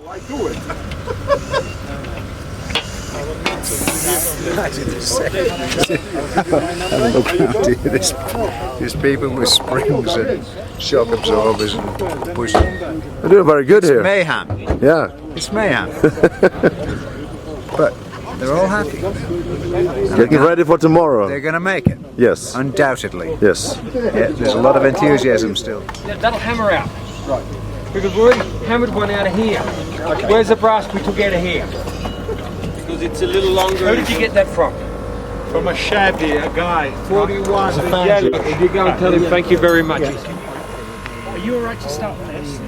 I do it. There's people with springs and shock absorbers and pushing. They're doing very good here. Mayhem. Yeah. It's mayhem. But they're all happy. Getting ready for tomorrow. They're going to make it. Yes. Undoubtedly. Yes. Yeah, there's a lot of enthusiasm still. That'll hammer out. Right. Because we already hammered one out of here. Okay. Where's the brass we took out of here? Because it's a little longer. Where did you get that from? From a shabby, a guy. 41. Yellow. If you go and tell him thank you very much. Are you alright to start with this?